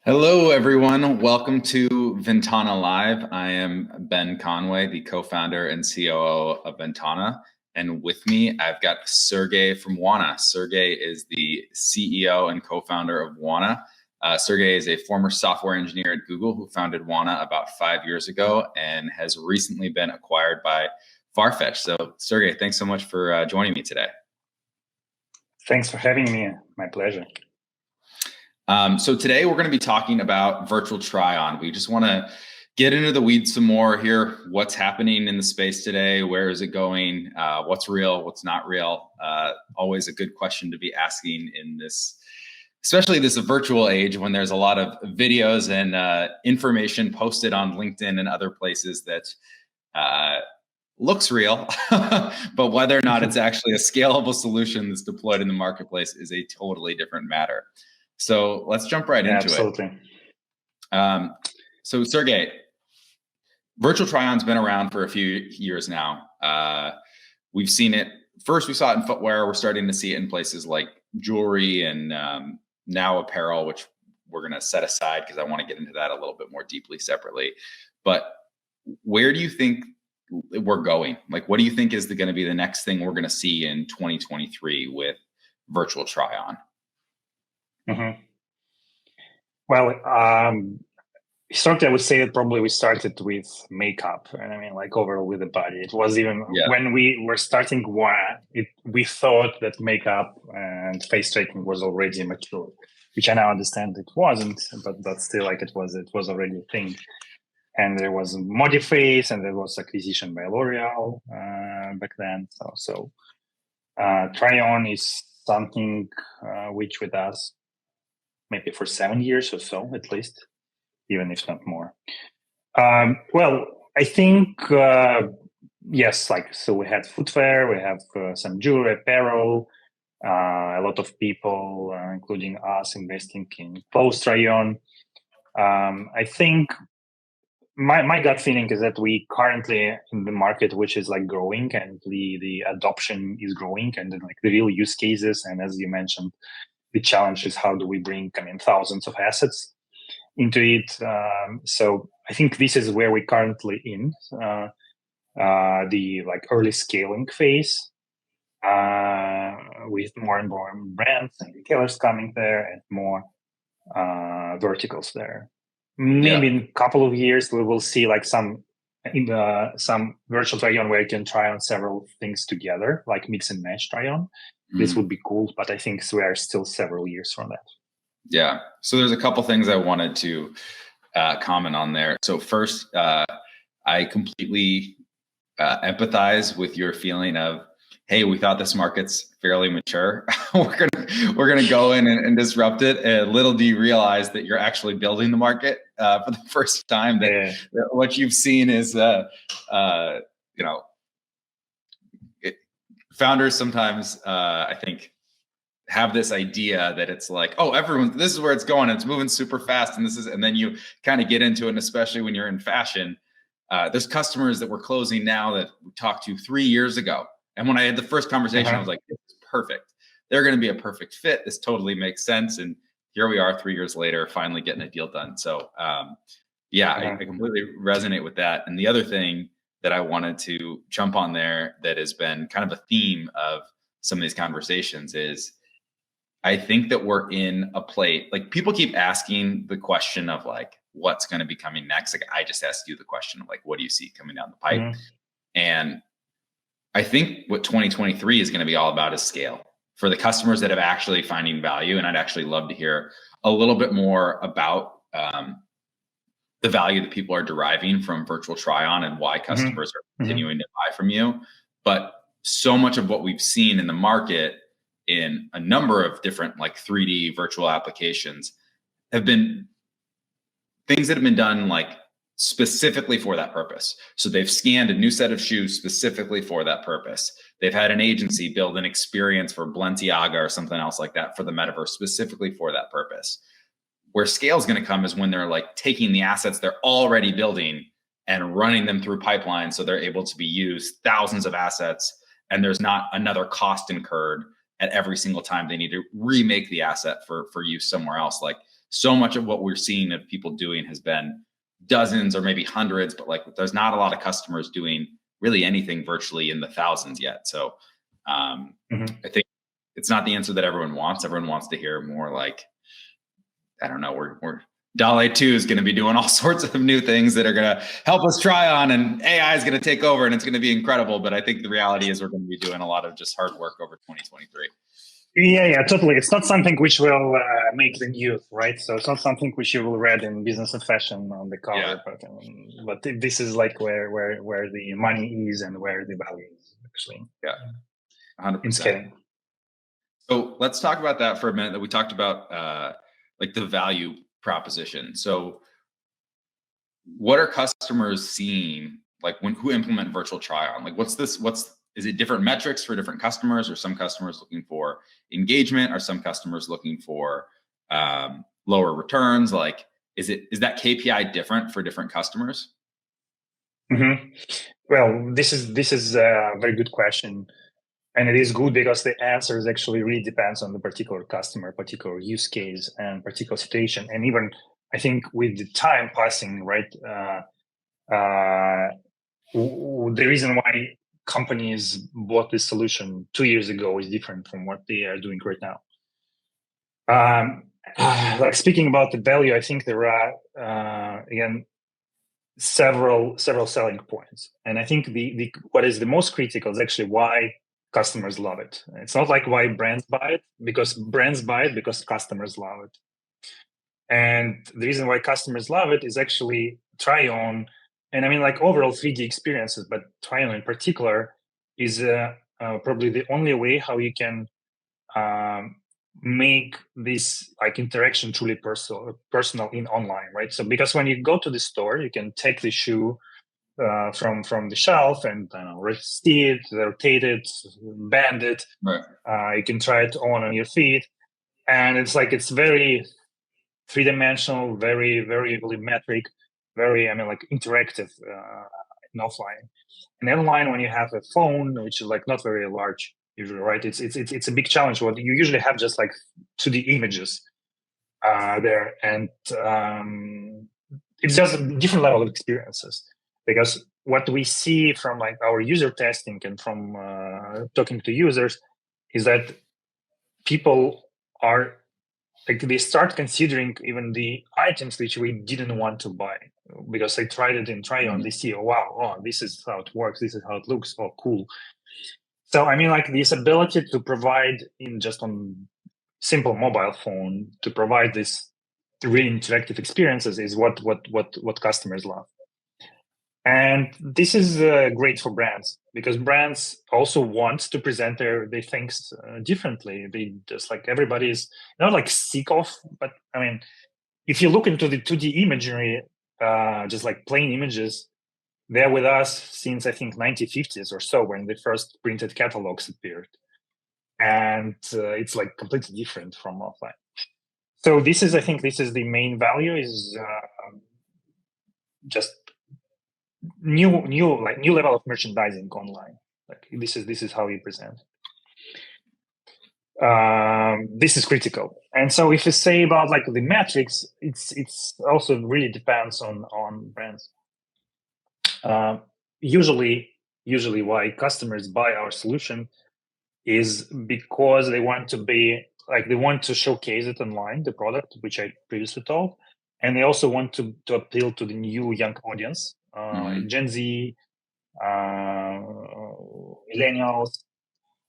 Hello, everyone. Welcome to VNTANA Live. I am Ben Conway, the co-founder and COO of VNTANA. And with me, I've got Sergey from VNTANA. Sergey is the CEO and co-founder of VNTANA. Sergey is a former software engineer at Google who founded VNTANA about 5 years ago and has recently been acquired by Farfetch. So Sergey, thanks so much for joining me today. Thanks for having me. My pleasure. So today we're going to be talking about virtual try-on. We just want to get into the weeds some more, hear what's happening in the space today, where is it going, what's real, what's not real. Always a good question to be asking in this, especially this virtual age when there's a lot of videos and information posted on LinkedIn and other places that looks real, but whether or not it's actually a scalable solution that's deployed in the marketplace is a totally different matter. So let's jump right into absolutely. it. So Sergey, virtual try-on's been around for a few years now. We've seen it, first we saw it in footwear, we're starting to see it in places like jewelry and now apparel, which we're gonna set aside because I wanna get into that a little bit more deeply separately. But where do you think we're going? Like, what do you think is gonna be the next thing we're gonna see in 2023 with virtual try-on? Mm-hmm. Well, historically, I would say that probably we started with makeup, and I mean, like overall with the body. It was even when we were starting VNTANA, we thought that makeup and face tracking was already mature, which I now understand it wasn't, but still, like it was already a thing. And there was Modiface, and there was acquisition by L'Oreal back then. So try-on is something which with us maybe for 7 years or so, at least, even if not more. Well, I think, yes, like, so we had footwear, we have some jewelry, apparel, a lot of people, including us, investing in clothes try-on. I think my gut feeling is that we currently in the market, which is like growing and the adoption is growing and then like the real use cases. And as you mentioned, the challenge is how do we bring, thousands of assets into it. So I think this is where we're currently in the like early scaling phase with more and more brands and retailers coming there and more verticals there. Maybe in a couple of years we will see like some virtual try-on where you can try on several things together, like mix and match try-on. This would be cool, but I think we are still several years from that. Yeah. So there's a couple things I wanted to comment on there. So first, I completely empathize with your feeling of, hey, we thought this market's fairly mature. we're gonna go in and disrupt it. And little do you realize that you're actually building the market for the first time. That what you've seen is, founders sometimes, I think, have this idea that it's like, oh, this is where it's going. It's moving super fast, and then you kind of get into it, and especially when you're in fashion. There's customers that we're closing now that we talked to 3 years ago. And when I had the first conversation, I was like, it's perfect. They're going to be a perfect fit. This totally makes sense. And here we are 3 years later, finally getting a deal done. So I completely resonate with that. And the other thing that I wanted to jump on there that has been kind of a theme of some of these conversations is I think that we're in a place, like people keep asking the question of like, what's going to be coming next? Like I just asked you the question of like, what do you see coming down the pipe? And I think what 2023 is going to be all about is scale for the customers that have actually finding value. And I'd actually love to hear a little bit more about the value that people are deriving from virtual try-on and why customers are continuing to buy from you. But so much of what we've seen in the market in a number of different like 3D virtual applications have been things that have been done like specifically for that purpose. So they've scanned a new set of shoes specifically for that purpose. They've had an agency build an experience for Balenciaga or something else like that for the metaverse specifically for that purpose. Where scale is going to come is when they're like taking the assets they're already building and running them through pipelines so they're able to be used, thousands of assets, and there's not another cost incurred at every single time they need to remake the asset for use somewhere else. Like so much of what we're seeing of people doing has been dozens or maybe hundreds, but like there's not a lot of customers doing really anything virtually in the thousands yet. So I think it's not the answer that everyone wants. Everyone wants to hear more like, I don't know, we're DALL-E 2 is going to be doing all sorts of new things that are going to help us try on, and AI is going to take over and it's going to be incredible. But I think the reality is we're going to be doing a lot of just hard work over 2023. Yeah, totally. It's not something which will make the news, right? So it's not something which you will read in Business and Fashion on the cover, but this is like where the money is and where the value is actually. Yeah, 100%. So let's talk about that for a minute. That we talked about like the value proposition. So what are customers seeing like who implement virtual try-on? Like is it different metrics for different customers? Are some customers looking for engagement? Are some customers looking for lower returns? Like, is that KPI different for different customers? Well, this is a very good question. And it is good because the answers actually really depends on the particular customer, particular use case, and particular situation. And even I think with the time passing, right, the reason why companies bought this solution 2 years ago is different from what they are doing right now. Like speaking about the value, I think there are again several selling points, and I think the what is the most critical is actually why customers love it. It's not like why brands buy it, because brands buy it because customers love it. And the reason why customers love it is actually try on. And I mean, like overall 3D experiences, but try on in particular is probably the only way how you can make this like interaction truly personal in online, right? So because when you go to the store, you can take the shoe from the shelf and see it, rotate it, bend it. Right. You can try it on your feet, and it's very three-dimensional, very volumetric, very like interactive in offline. And online, when you have a phone, which is like not very large usually, right? It's a big challenge. What you usually have just like 2D images there, and it's just a different level of experiences. Because what we see from like our user testing and from talking to users is that people are like they start considering even the items which we didn't want to buy because they tried it in try-on. They see, oh wow, this is how it works, this is how it looks, oh cool. So I mean, like this ability to provide in just on simple mobile phone to provide this really interactive experiences is what customers love. And this is great for brands because brands also want to present their things differently. They just like everybody's not like sick of, but I mean, if you look into the 2D imagery, just like plain images, they're with us since I think 1950s or so when the first printed catalogs appeared, and it's like completely different from offline. So I think this is the main value is just new level of merchandising online. Like this is how you present. This is critical. And so if you say about like the metrics, it's also really depends on brands. Usually why customers buy our solution is because they want to showcase it online, the product, which I previously told, and they also want to appeal to the new young audience, Gen Z, millennials,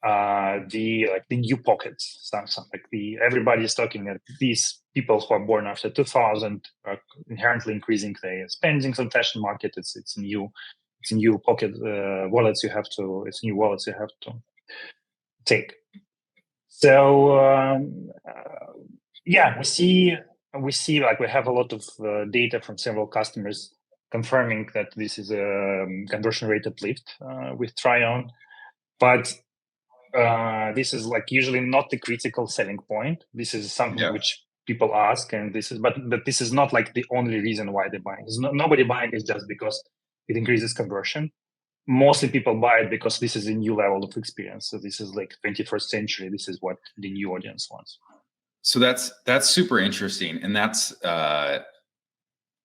the new pockets. Something like everybody's talking that these people who are born after 2000 are inherently increasing their spendings on fashion market. It's new pocket wallets you have to. It's new wallets you have to take. So we see like we have a lot of data from several customers confirming that this is a conversion rate uplift with try-on, but this is like usually not the critical selling point. This is something which people ask, and but this is not like the only reason why they're buying. Nobody buying is just because it increases conversion. Mostly people buy it because this is a new level of experience. So this is like 21st century. This is what the new audience wants. So that's super interesting, and that's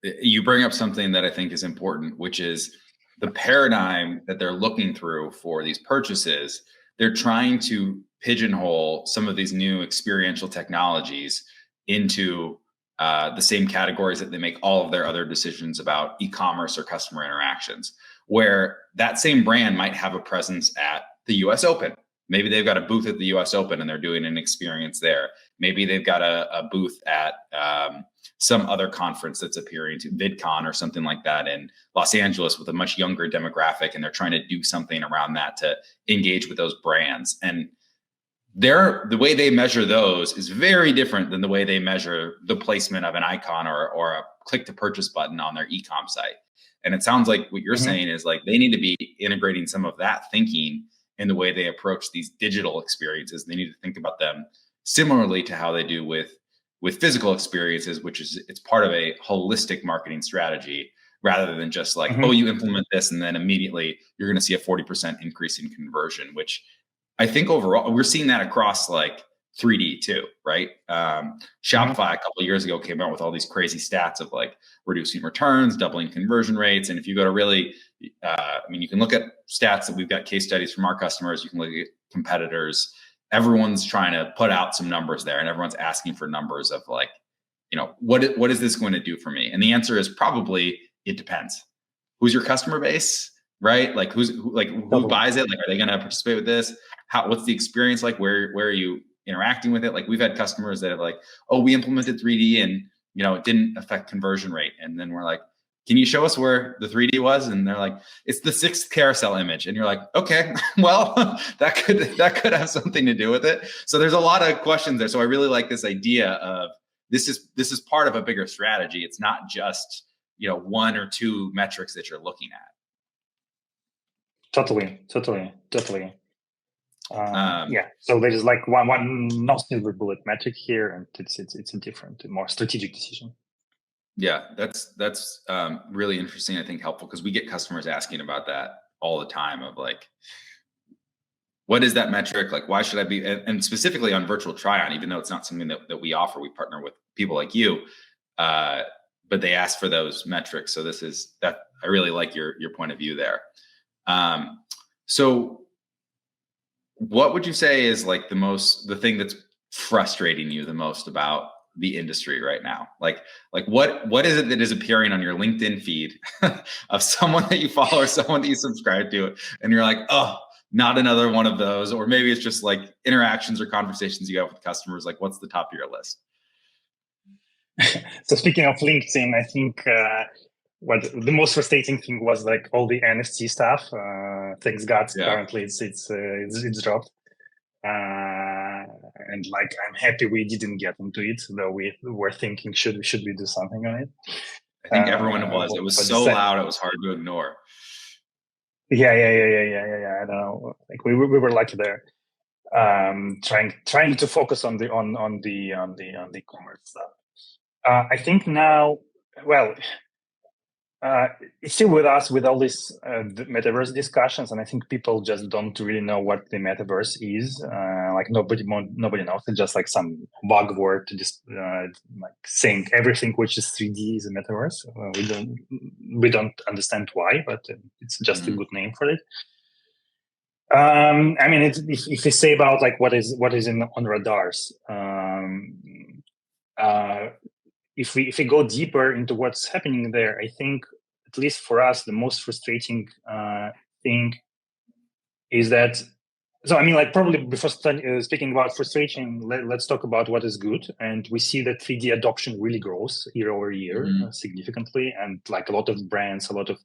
you bring up something that I think is important, which is the paradigm that they're looking through for these purchases. They're trying to pigeonhole some of these new experiential technologies into the same categories that they make all of their other decisions about e-commerce or customer interactions, where that same brand might have a presence at the US Open. Maybe they've got a booth at the US Open and they're doing an experience there. Maybe they've got a booth at some other conference that's appearing, to VidCon or something like that in Los Angeles with a much younger demographic, and they're trying to do something around that to engage with those brands. And the way they measure those is very different than the way they measure the placement of an icon or a click to purchase button on their e-com site. And it sounds like what you're saying is like they need to be integrating some of that thinking in the way they approach these digital experiences. They need to think about them similarly to how they do with physical experiences, which is it's part of a holistic marketing strategy rather than just like, oh, you implement this and then immediately you're going to see a 40% increase in conversion, which I think overall we're seeing that across like 3D too, right? Shopify a couple of years ago came out with all these crazy stats of like reducing returns, doubling conversion rates. And if you go to really, I mean, you can look at stats that we've got case studies from our customers. You can look at competitors. Everyone's trying to put out some numbers there, and everyone's asking for numbers of like, you know, what is this going to do for me? And the answer is probably it depends. Who's your customer base, right? Like who buys it? Like, are they going to participate with this? What's the experience like? Where are you interacting with it? Like we've had customers that have like, oh, we implemented 3D and you know it didn't affect conversion rate, and then we're like, can you show us where the 3D was? And they're like, it's the 6th carousel image. And you're like, okay, well, that could have something to do with it. So there's a lot of questions there. So I really like this idea of this is part of a bigger strategy. It's not just, you know, 1 or 2 metrics that you're looking at. Totally. Yeah. So there's like one no silver bullet metric here, and it's a different, more strategic decision. Yeah, that's really interesting. I think helpful because we get customers asking about that all the time of like, what is that metric? Like, why should I be? And specifically on virtual try-on, even though it's not something that we offer, we partner with people like you, but they ask for those metrics. So this is that I really like your point of view there. So what would you say is like the thing that's frustrating you the most about the industry right now? Like what is it that is appearing on your LinkedIn feed of someone that you follow or someone that you subscribe to, and you're like, oh, not another one of those? Or maybe it's just like interactions or conversations you have with customers. Like, what's the top of your list? So speaking of LinkedIn, I think what the most frustrating thing was like all the NFT stuff. Thanks God, currently it's dropped. And like I'm happy we didn't get into it, though we were thinking should we do something on it. I think everyone was. It was so loud, it was hard to ignore. Yeah. I don't know. Like we were lucky there. Trying to focus on the commerce stuff. I think now, well, it's still with us with all these the metaverse discussions, and I think people just don't really know what the metaverse is. Like nobody knows. It's just like some buzzword to just like saying everything which is 3D is a metaverse. We don't understand why, but it's just a good name for it. I mean, if you say about like what is on radars, if we go deeper into what's happening there, I think at least for us, the most frustrating thing is that. So I mean, like probably before speaking about frustration, let's talk about what is good. And we see that 3D adoption really grows year over year significantly, and like a lot of brands, a lot of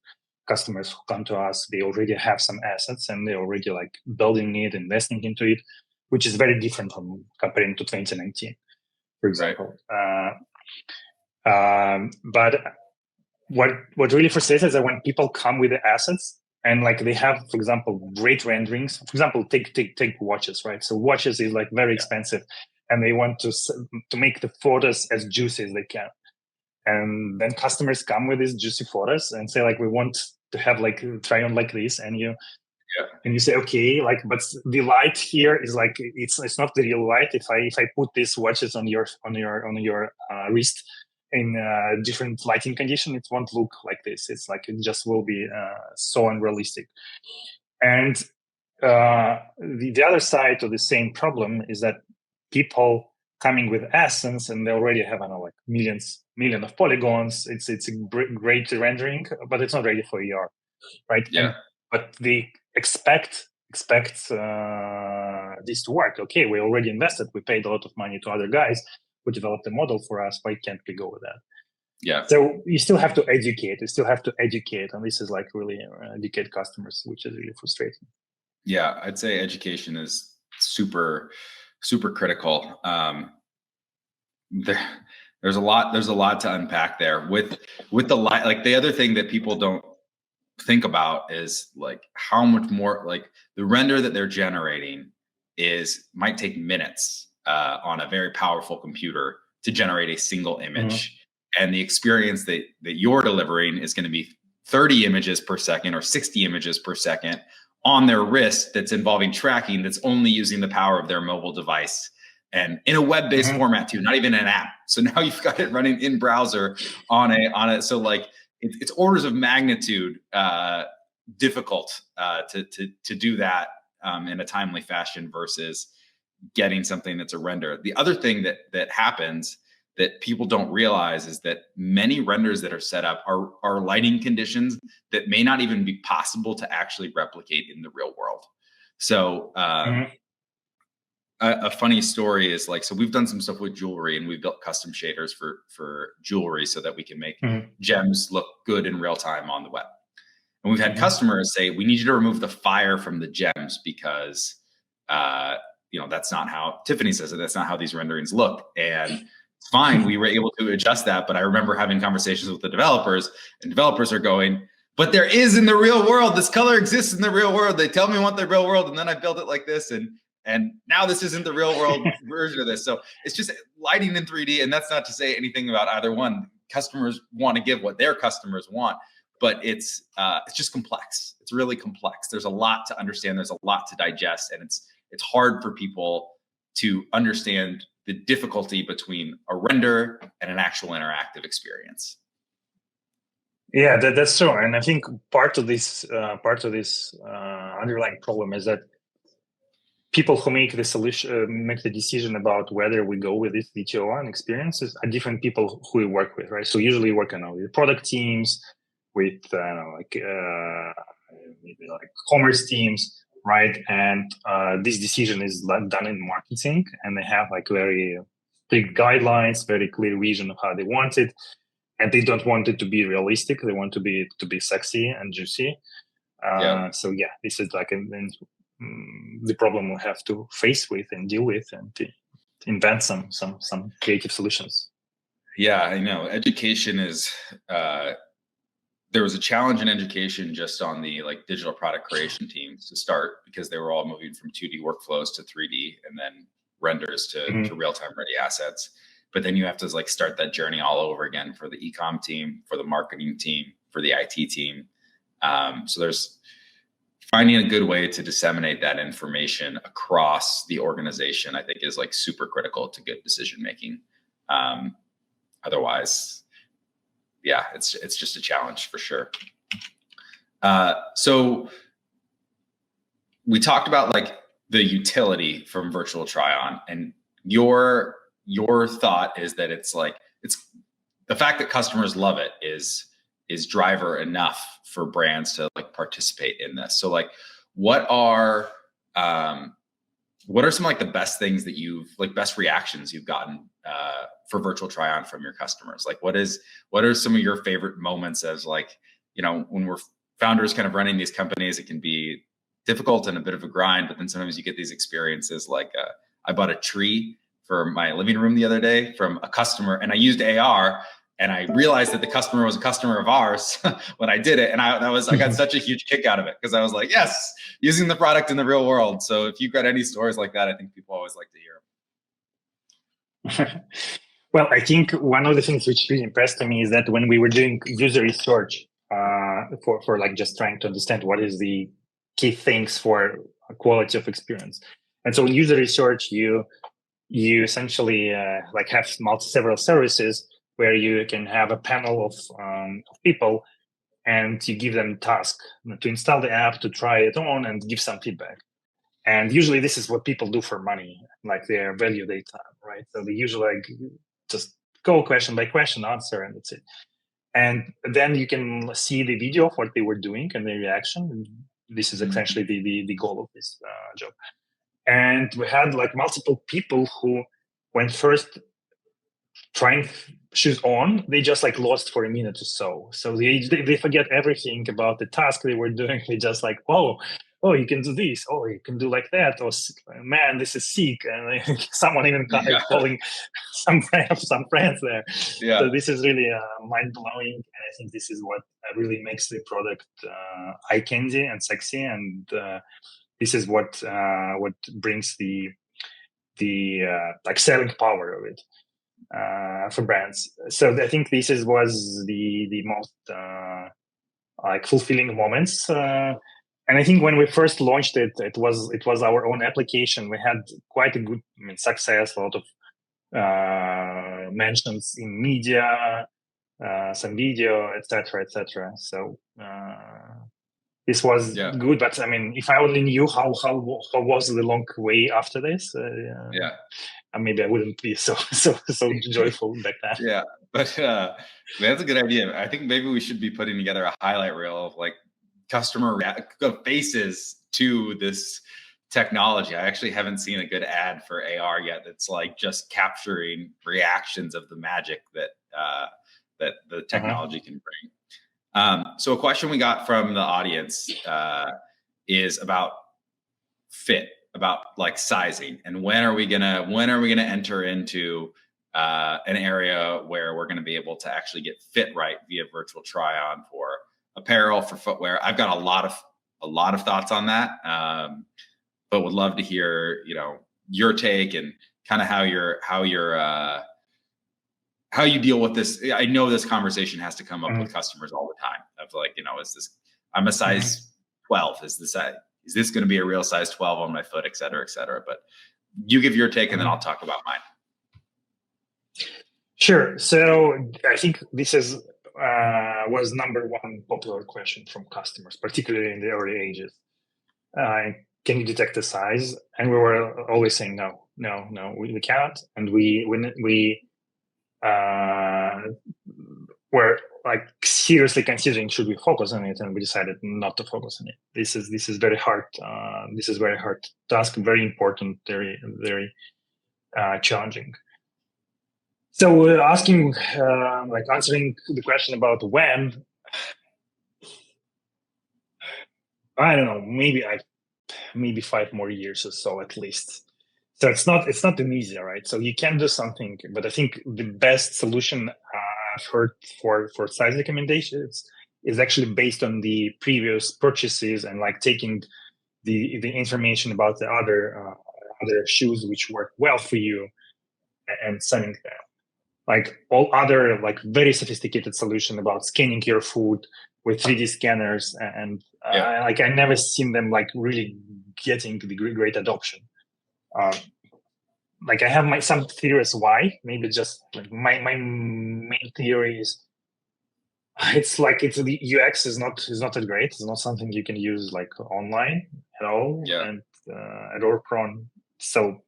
customers who come to us, they already have some assets and they're already like building it, investing into it, which is very different from comparing to 2019, for example. Right. But what really frustrates is that when people come with the assets and like they have, for example, great renderings. For example, take watches, right? So watches is like very expensive, and they want to make the photos as juicy as they can. And then customers come with these juicy photos and say like, we want to have like try on like this, and Yeah. And you say, okay, like, but the light here is like, it's not the real light. If I put these watches on your wrist in a different lighting condition, it won't look like this. It's like, it just will be so unrealistic. And the other side of the same problem is that people coming with Essence, and they already have, I don't know, like million of polygons. It's a great rendering, but it's not ready for AR, right? Yeah. But they expect this to work. Okay, we already invested. We paid a lot of money to other guys who developed the model for us. Why can't we go with that? Yeah. So you still have to educate. You still have to educate, and this is like really educate customers, which is really frustrating. Yeah, I'd say education is super critical. There's a lot to unpack there with the light. Like the other thing that people don't think about is like how much more, like the render that they're generating might take minutes on a very powerful computer to generate a single image. And the experience that you're delivering is going to be 30 images per second or 60 images per second on their wrist, that's involving tracking, that's only using the power of their mobile device, and in a web-based format too, not even an app. So now you've got it running in browser on it. So like it's orders of magnitude difficult to do that in a timely fashion versus getting something that's a render. The other thing that happens that people don't realize is that many renders that are set up are lighting conditions that may not even be possible to actually replicate in the real world. So a funny story is like, so we've done some stuff with jewelry, and we've built custom shaders for jewelry so that we can make gems look good in real time on the web. And we've had customers say, we need you to remove the fire from the gems because, that's not how Tiffany says it. That's not how these renderings look. And it's fine. We were able to adjust that. But I remember having conversations with the developers, and developers are going, but there is in the real world, this color exists in the real world. They tell me I want the real world, and then I build it like this. And now this isn't the real world version of this. So it's just lighting in 3D. And that's not to say anything about either one. Customers want to give what their customers want, but it's just complex. It's really complex. There's a lot to understand. There's a lot to digest. And it's hard for people to understand the difficulty between a render and an actual interactive experience. Yeah, that's true. And I think part of this underlying problem is that people who make the decision about whether we go with this VTO1 experiences are different people who we work with, right? So usually working with product teams, with maybe like commerce teams, right? And this decision is done in marketing, and they have like very strict guidelines, very clear vision of how they want it, and they don't want it to be realistic. They want to be sexy and juicy. So yeah, this is like the problem we'll have to face with and deal with, and to invent some creative solutions. Yeah, I know. Education is there was a challenge in education just on the like digital product creation teams to start, because they were all moving from 2D workflows to 3D and then renders to real-time ready assets. But then you have to like start that journey all over again for the e-com team, for the marketing team, for the IT team. So there's finding a good way to disseminate that information across the organization, I think, is like super critical to good decision making. Otherwise, yeah, it's just a challenge for sure. So we talked about like the utility from virtual try-on, and your thought is that it's the fact that customers love it is driver enough for brands to like participate in this. So like, what are some like the best things that best reactions you've gotten for virtual try-on from your customers? Like what are some of your favorite moments as like, when we're founders kind of running these companies, it can be difficult and a bit of a grind, but then sometimes you get these experiences like I bought a tree for my living room the other day from a customer, and I used AR, and I realized that the customer was a customer of ours when I did it. And I got such a huge kick out of it, because I was like, yes, using the product in the real world. So if you've got any stories like that, I think people always like to hear them. Well, I think one of the things which really impressed me is that when we were doing user research for like just trying to understand what is the key things for quality of experience. And so in user research, you essentially like have several services where you can have a panel of people, and you give them task to install the app, to try it on, and give some feedback. And usually this is what people do for money, like they value their time, right? So they usually like just go question by question, answer, and that's it. And then you can see the video of what they were doing and their reaction. This is essentially the goal of this job. And we had like multiple people who, when first trying shoes on, they just like lost for a minute or so. So they forget everything about the task they were doing. They just like, oh, you can do this. Oh, you can do like that. Or man, this is sick. And someone even calling some friends there. Yeah. So this is really mind blowing. And I think this is what really makes the product eye candy and sexy. And this is what brings the like selling power of it for brands. So I think this was the most like fulfilling moments. And I think when we first launched it, it was our own application. We had quite a good success, a lot of mentions in media, some video, etc., etc. So this was good. But I mean, if I only knew how was the long way after this, maybe I wouldn't be so joyful back then. Yeah, but that's a good idea. I think maybe we should be putting together a highlight reel of like customer faces to this technology. I actually haven't seen a good ad for AR yet that's like just capturing reactions of the magic that that the technology can bring. So a question we got from the audience is about fit, about like sizing, and when are we gonna enter into an area where we're gonna be able to actually get fit right via virtual try on for apparel, for footwear. I've got a lot of thoughts on that, but would love to hear your take and kind of how you deal with this. I know this conversation has to come up with customers all the time of like, is this, I'm a size 12, is this going to be a real size 12 on my foot, et cetera, but you give your take and then I'll talk about mine. Sure. So I think this was number one popular question from customers, particularly in the early ages. Can you detect the size? And we were always saying, no, we cannot. And we were like seriously considering should we focus on it, and we decided not to focus on it. This is very hard. This is very hard task, very important, very very challenging. So answering the question about when, I don't know, maybe 5 more years or so at least. So it's not an easy, right? So you can do something, but I think the best solution I've heard for size recommendations is actually based on the previous purchases and like taking the information about the other shoes which work well for you and sending them. Like all other like very sophisticated solution about scanning your foot with 3D scanners and like I never seen them like really getting the great adoption. Like I have some theories why. Maybe just like my main theory is the UX is not that great. It's not something you can use like online at all, and error prone. So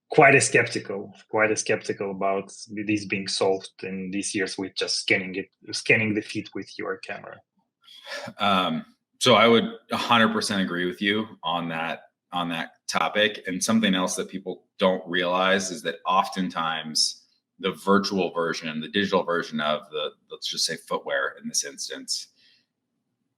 quite skeptical about this being solved in these years with just scanning the feet with your camera. So I would 100% agree with you on that topic. And something else that people don't realize is that oftentimes the virtual version, the digital version of let's just say footwear in this instance,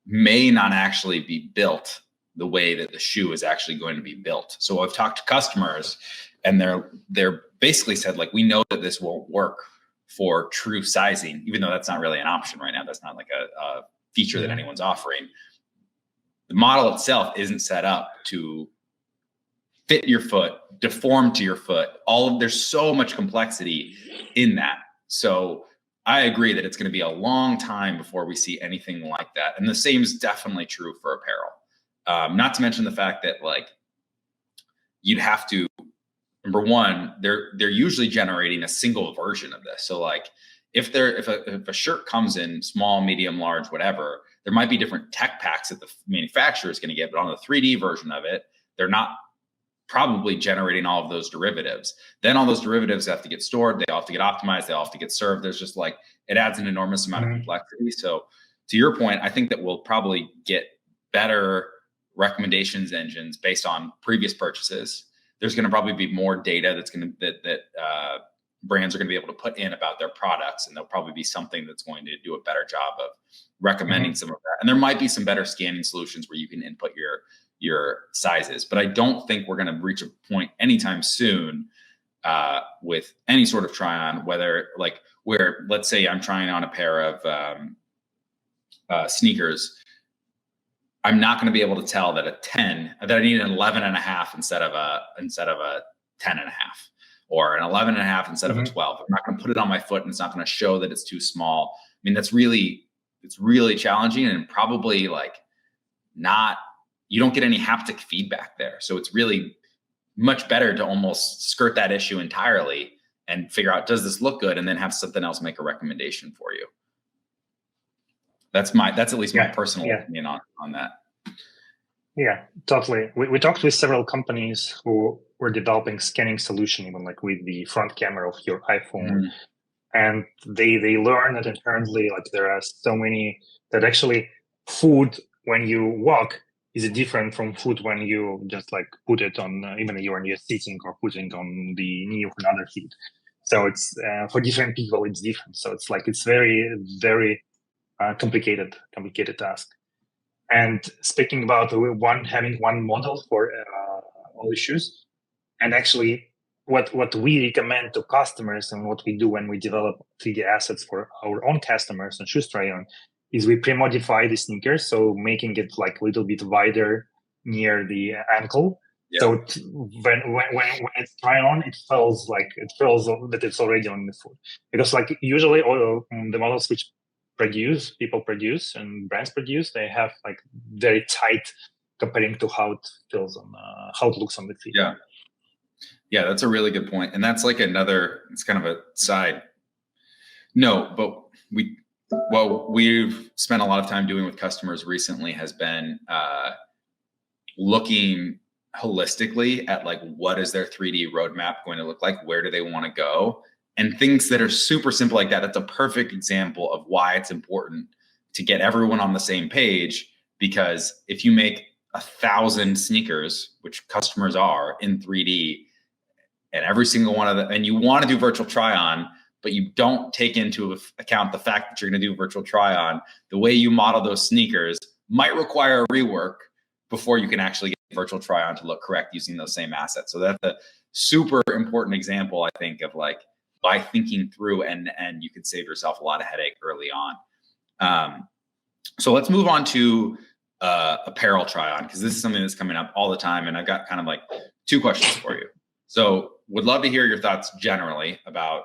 may not actually be built the way that the shoe is actually going to be built. So I've talked to customers and they're basically said, like, we know that this won't work for true sizing, even though that's not really an option right now. That's not like a feature that anyone's offering. The model itself isn't set up to fit your foot, deform to your foot. There's so much complexity in that. So I agree that it's going to be a long time before we see anything like that. And the same is definitely true for apparel. Not to mention the fact that like you'd have to, number one, they're usually generating a single version of this. So like if a shirt comes in small, medium, large, whatever, there might be different tech packs that the manufacturer is going to get, but on the 3D version of it, they're not probably generating all of those derivatives. Then all those derivatives have to get stored. They all have to get optimized. They all have to get served. There's just like, it adds an enormous amount of complexity. So to your point, I think that we'll probably get better recommendations engines based on previous purchases. There's going to probably be more data that's going to, that brands are going to be able to put in about their products. And there'll probably be something that's going to do a better job of recommending some of that. And there might be some better scanning solutions where you can input your sizes, but I don't think we're going to reach a point anytime soon with any sort of try on, whether like where, let's say I'm trying on a pair of sneakers. I'm not going to be able to tell that that I need an 11 and a half instead of a 10 and a half, or an 11 and a half instead of a 12. I'm not going to put it on my foot and it's not going to show that it's too small. I mean, it's really challenging, and probably like you don't get any haptic feedback there. So it's really much better to almost skirt that issue entirely and figure out, does this look good? And then have something else make a recommendation for you. That's at least my personal opinion on that. Yeah, totally. We talked with several companies who were developing scanning solution, even like with the front camera of your iPhone. And they learn that inherently, like there are so many that actually food when you walk is different from food when you just like put it on, even you're sitting or putting on the knee of another feet. So it's for different people, it's different. So it's like, it's very, very complicated task. And speaking about having one model for all issues, and actually what we recommend to customers and what we do when we develop 3D assets for our own customers and shoes try-on is we pre-modify the sneakers, so making it like a little bit wider near the ankle. Yeah. So when it's try on, it feels that it's already on the foot. Because like usually all the models which people produce and brands produce, they have like very tight comparing to how it feels on how it looks on the feet. Yeah, that's a really good point. And that's like it's kind of a side note, but what we've spent a lot of time doing with customers recently has been looking holistically at like, what is their 3D roadmap going to look like? Where do they want to go? And things that are super simple like that. That's a perfect example of why it's important to get everyone on the same page, because if you make 1,000 sneakers, which customers are in 3D, and every single one of them, and you want to do virtual try on, but you don't take into account the fact that you're going to do virtual try on, the way you model those sneakers might require a rework before you can actually get virtual try on to look correct using those same assets. So that's a super important example, I think, of like, by thinking through and you can save yourself a lot of headache early on. So let's move on to apparel try on, because this is something that's coming up all the time. And I've got kind of like 2 questions for you. So would love to hear your thoughts generally about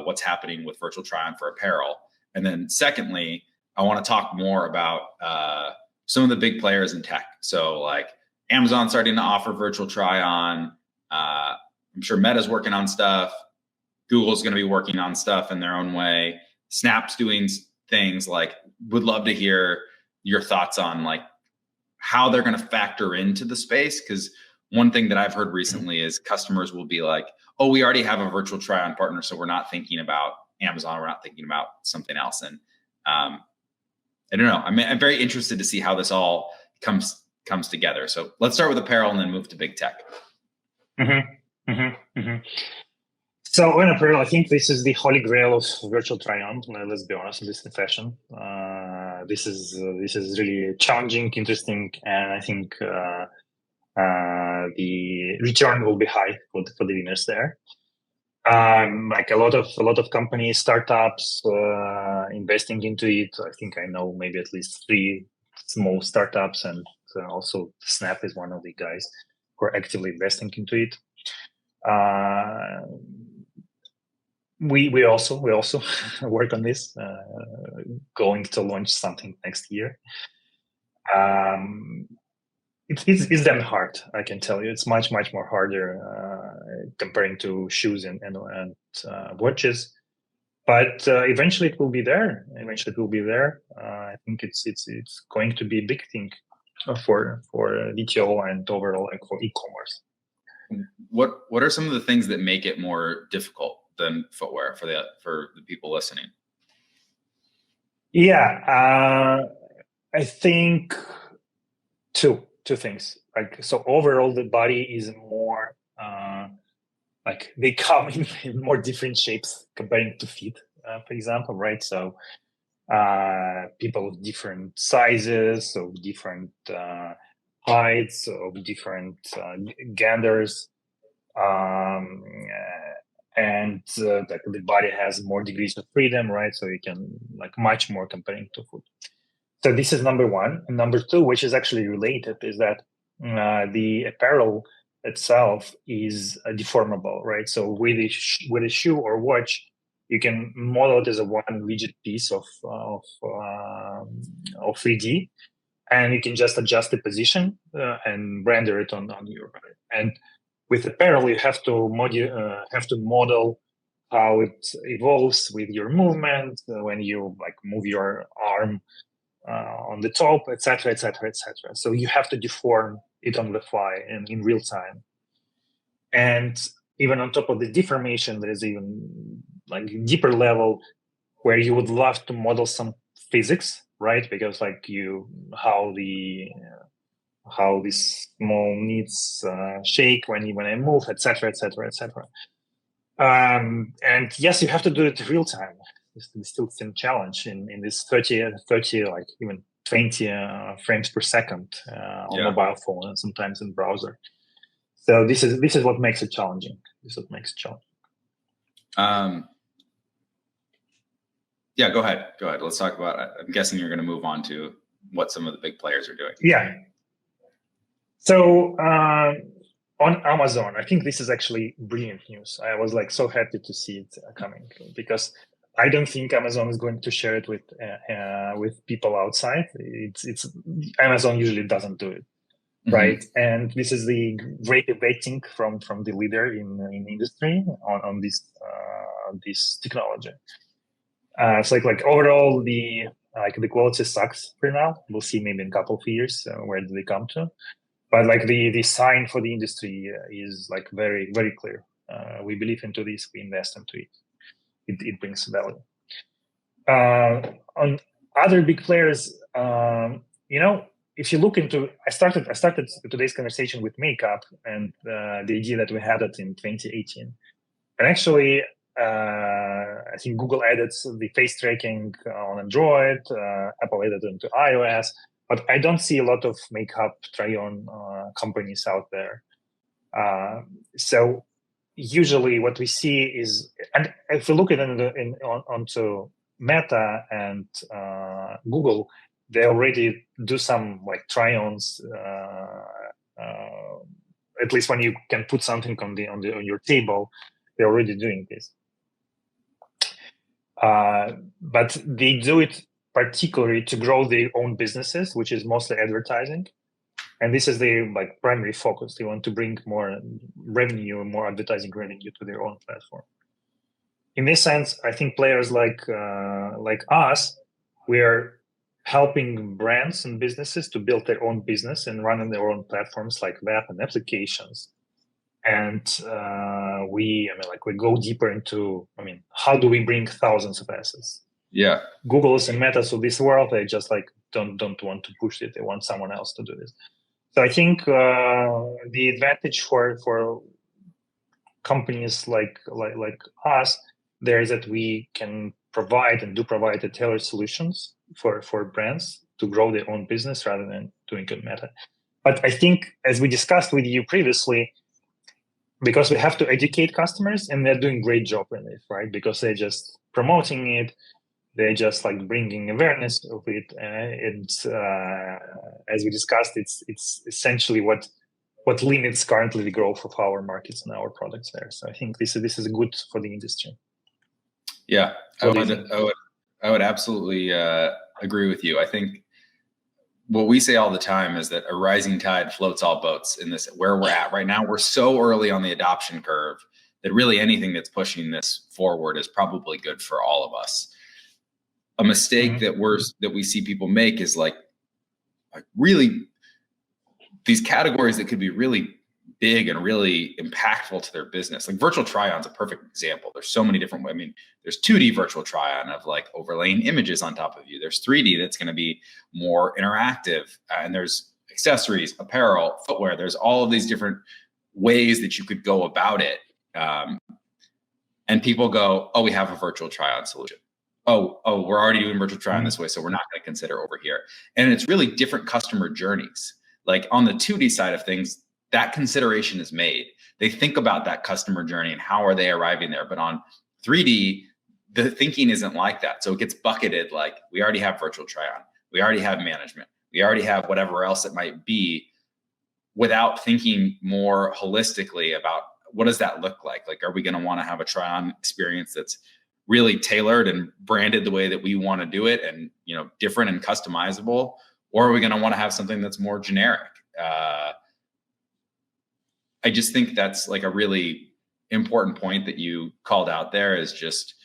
what's happening with virtual try on for apparel. And then secondly, I want to talk more about some of the big players in tech. So like Amazon starting to offer virtual try on. I'm sure Meta's working on stuff. Google's going to be working on stuff in their own way. Snap's doing things. Like, would love to hear your thoughts on like how they're going to factor into the space. Because one thing that I've heard recently is customers will be like, oh, we already have a virtual try on partner, so we're not thinking about Amazon. We're not thinking about something else. And I don't know. I'm very interested to see how this all comes together. So let's start with apparel and then move to big tech. So in apparel, I think this is the holy grail of virtual try-on. Let's be honest, in this fashion, this is really challenging, interesting, and I think the return will be high for the winners there. Like a lot of companies, startups investing into it. I think I know maybe at least 3 small startups, and also Snap is one of the guys who are actively investing into it. We also work on this, going to launch something next year. it's damn hard. I can tell you, it's much more harder comparing to shoes and watches. But eventually it will be there. Eventually it will be there. I think it's going to be a big thing for VTO and overall like for e-commerce. What are some of the things that make it more difficult than footwear for the people listening? Yeah, I think two things. Like, so overall the body is more like they come in more different shapes comparing to feet, for example, right? So people of different sizes, of different heights, of different genders, and like the body has more degrees of freedom, right? So you can like much more comparing to foot. So this is number one. And number two, which is actually related, is that the apparel itself is deformable, right? So with a shoe or watch, you can model it as a one rigid piece of 3D, and you can just adjust the position and render it on your body. And with apparel, you have to model how it evolves with your movement when you like move your arm on the top, etc., etc., etc. So you have to deform it on the fly and in real time. And even on top of the deformation, there is even like deeper level where you would love to model some physics, right? Because like how these small needs shake when I move, etc., etc., etc. And yes, you have to do it real time. It's still some challenge in this 30, like even 20 frames per second on mobile phone and sometimes in browser. So this is what makes it challenging. This is what makes it challenging. Yeah, go ahead. Let's talk about it. I'm guessing you're going to move on to what some of the big players are doing. Yeah. So on Amazon, I think this is actually brilliant news. I was like so happy to see it coming, because I don't think Amazon is going to share it with people outside. It's Amazon usually doesn't do it, right? And this is the great waiting from the leader in industry on this technology. So like overall the quality sucks for now. We'll see maybe in a couple of years where do they come to. But like the sign for the industry is like very, very clear. We believe into this, we invest into it. It brings value. On other big players, if you look into, I started today's conversation with makeup and the idea that we had it in 2018. And actually, I think Google added the face tracking on Android, Apple added it into iOS. But I don't see a lot of makeup try-on companies out there. So usually what we see is, and if we look at it onto Meta and Google, they already do some like try-ons. At least when you can put something on your table, they're already doing this. But they do it particularly to grow their own businesses, which is mostly advertising. And this is their like primary focus. They want to bring more revenue and more advertising revenue to their own platform. In this sense, I think players like us, we're helping brands and businesses to build their own business and run on their own platforms like web and applications. And we go deeper into, how do we bring thousands of assets? Yeah. Google's and Meta's of this world, they just like don't want to push it. They want someone else to do this. So I think the advantage for companies like us there is that we can provide the tailored solutions for brands to grow their own business rather than doing it Meta. But I think, as we discussed with you previously, because we have to educate customers, and they're doing a great job in it, right? Because they're just promoting it, they're just like bringing awareness of it, and as we discussed, it's essentially what limits currently the growth of our markets and our products there. So I think this is good for the industry. Yeah, I would absolutely agree with you. I think what we say all the time is that a rising tide floats all boats in this, where we're at right now. We're so early on the adoption curve that really anything that's pushing this forward is probably good for all of us. A mistake that we see people make is like really these categories that could be really big and really impactful to their business. Like virtual try-on's a perfect example. There's so many different ways. I mean, there's 2D virtual try-on of like overlaying images on top of you. There's 3D that's going to be more interactive, and there's accessories, apparel, footwear. There's all of these different ways that you could go about it. And people go, oh, we have a virtual try-on solution. Oh, we're already doing virtual try-on this way, so we're not going to consider over here. And it's really different customer journeys. Like on the 2D side of things, that consideration is made. They think about that customer journey and how are they arriving there. But on 3D, the thinking isn't like that. So it gets bucketed like we already have virtual try-on, we already have management, we already have whatever else it might be, without thinking more holistically about what does that look like? Like, are we going to want to have a try-on experience that's really tailored and branded the way that we want to do it, and different and customizable, or are we going to want to have something that's more generic? I just think that's like a really important point that you called out there, is just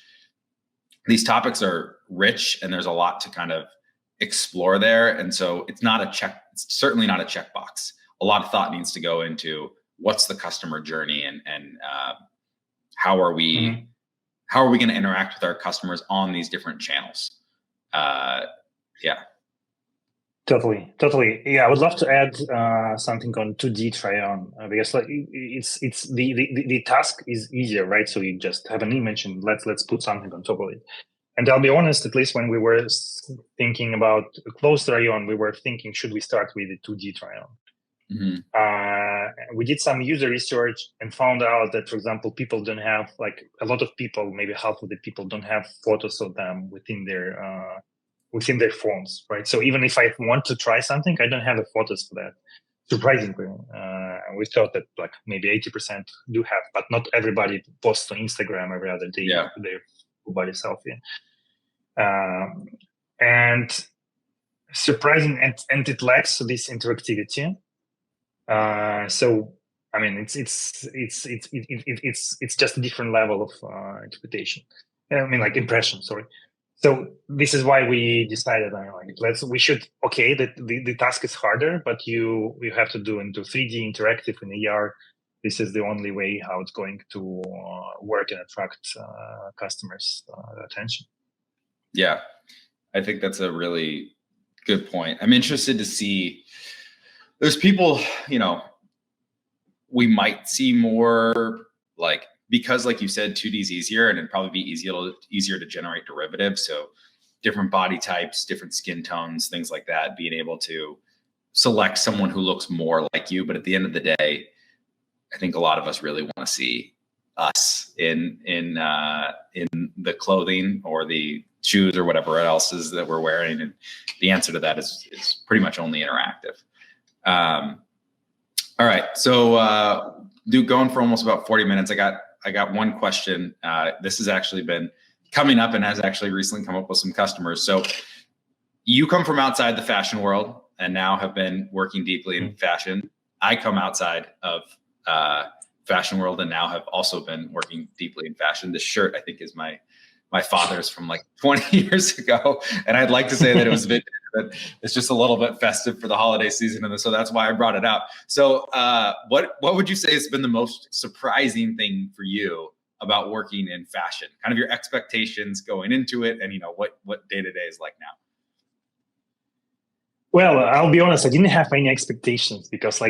these topics are rich and there's a lot to kind of explore there. And so it's certainly not a checkbox. A lot of thought needs to go into what's the customer journey and how are we going to interact with our customers on these different channels. Yeah. Totally. Yeah, I would love to add something on 2D try-on because like it's the task is easier, right? So you just have an image and let's put something on top of it. And I'll be honest, at least when we were thinking about closed try-on, we were thinking, should we start with the 2D try-on? We did some user research and found out that, for example, people don't have, like a lot of people, maybe half of the people don't have photos of them within their phones, right? So even if I want to try something, I don't have the photos for that. Surprisingly, we thought that like maybe 80% do have, but not everybody posts on Instagram every other day their full body selfie. And surprising, and it lacks this interactivity. So I mean, it's just a different level of interpretation. I mean, like impression. Sorry. So this is why we decided, that the task is harder, but you have to do into 3D interactive in AR. This is the only way how it's going to work and attract customers' attention. Yeah, I think that's a really good point. I'm interested to see. There's people, we might see more like, because like you said, 2D is easier and it'd probably be easier to generate derivatives. So different body types, different skin tones, things like that, being able to select someone who looks more like you. But at the end of the day, I think a lot of us really want to see us in the clothing or the shoes or whatever else is that we're wearing. And the answer to that is pretty much only interactive. All right. So, Duke, going for almost about 40 minutes. I got one question. This has actually been coming up and has actually recently come up with some customers. So you come from outside the fashion world and now have been working deeply in fashion. I come outside of fashion world and now have also been working deeply in fashion. This shirt, I think, is my father's from like 20 years ago. And I'd like to say that it was vintage, but it's just a little bit festive for the holiday season. And so that's why I brought it out. So what would you say has been the most surprising thing for you about working in fashion? Kind of your expectations going into it and, what day-to-day is like now? Well, I'll be honest, I didn't have any expectations because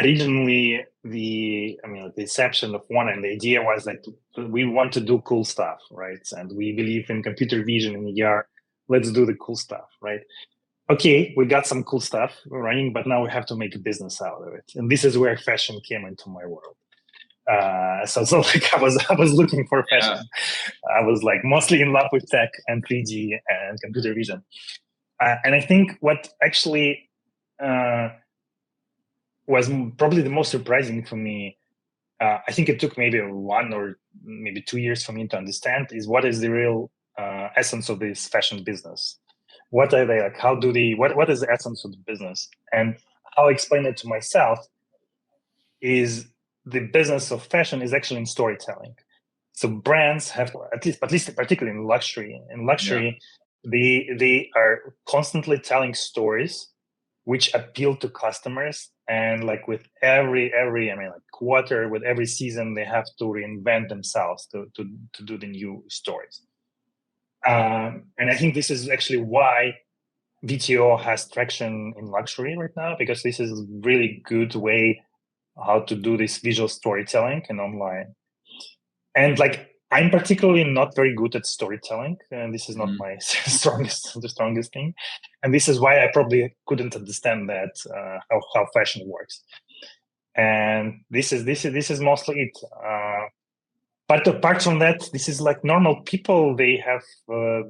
originally the inception of VNTANA and the idea was like, we want to do cool stuff, right? And we believe in computer vision and AR. Let's do the cool stuff, right? Okay, we got some cool stuff running, but now we have to make a business out of it. And this is where fashion came into my world. So like I was looking for fashion. Yeah. I was like mostly in love with tech and 3D and computer vision. And I think what actually was probably the most surprising for me, I think it took maybe 1 or maybe 2 years for me to understand, is what is the real essence of this fashion business. what are they like? How do they? What is the essence of the business? And how I explain it to myself is the business of fashion is actually in storytelling. So brands have to, at least particularly in luxury. In luxury, they are constantly telling stories which appeal to customers, and like with every I mean, like quarter, with every season, they have to reinvent themselves to do the new stories. And I think this is actually why VTO has traction in luxury right now, because this is a really good way how to do this visual storytelling and online. And like, I'm particularly not very good at storytelling, and this is not my strongest thing. And this is why I probably couldn't understand that how fashion works. And this is mostly it. But apart from that, this is like normal people. They have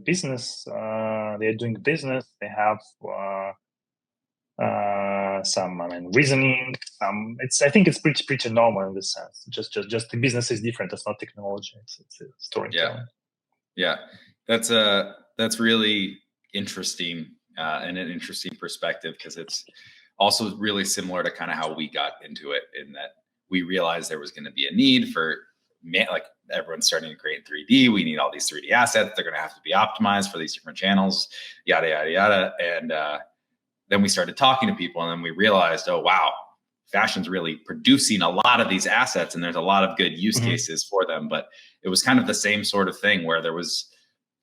business. They're doing business. They have some, I mean, reasoning. I think it's pretty normal in this sense. Just the business is different. It's not technology. It's storytelling. Yeah. That's really interesting and an interesting perspective, because it's also really similar to kind of how we got into it, in that we realized there was going to be a need for, like, everyone's starting to create 3D. We need all these 3D assets. They're going to have to be optimized for these different channels, yada, yada, yada. And then we started talking to people, and then we realized, oh, wow, fashion's really producing a lot of these assets, and there's a lot of good use cases for them. But it was kind of the same sort of thing where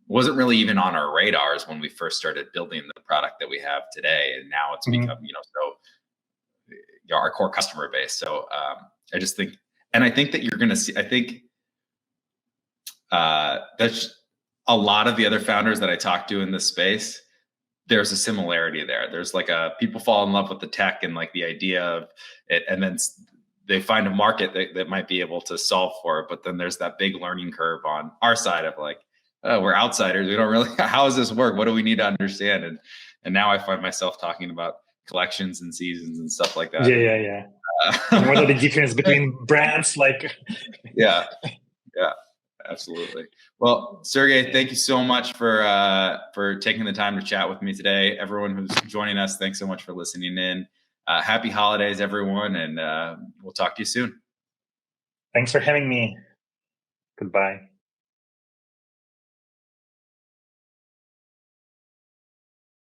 wasn't really even on our radars when we first started building the product that we have today. And now it's become, so our core customer base. So I just think, and I think that you're going to see, I think that's a lot of the other founders that I talk to in this space. There's a similarity there. There's like people fall in love with the tech and like the idea of it, and then they find a market that might be able to solve for it. But then there's that big learning curve on our side of like, oh, we're outsiders. We don't really, how does this work? What do we need to understand? And now I find myself talking about collections and seasons and stuff like that. Yeah. And what are the difference between brands? Like, yeah. Absolutely. Well, Sergey, thank you so much for taking the time to chat with me today. Everyone who's joining us, thanks so much for listening in. Happy holidays, everyone, and we'll talk to you soon. Thanks for having me. Goodbye.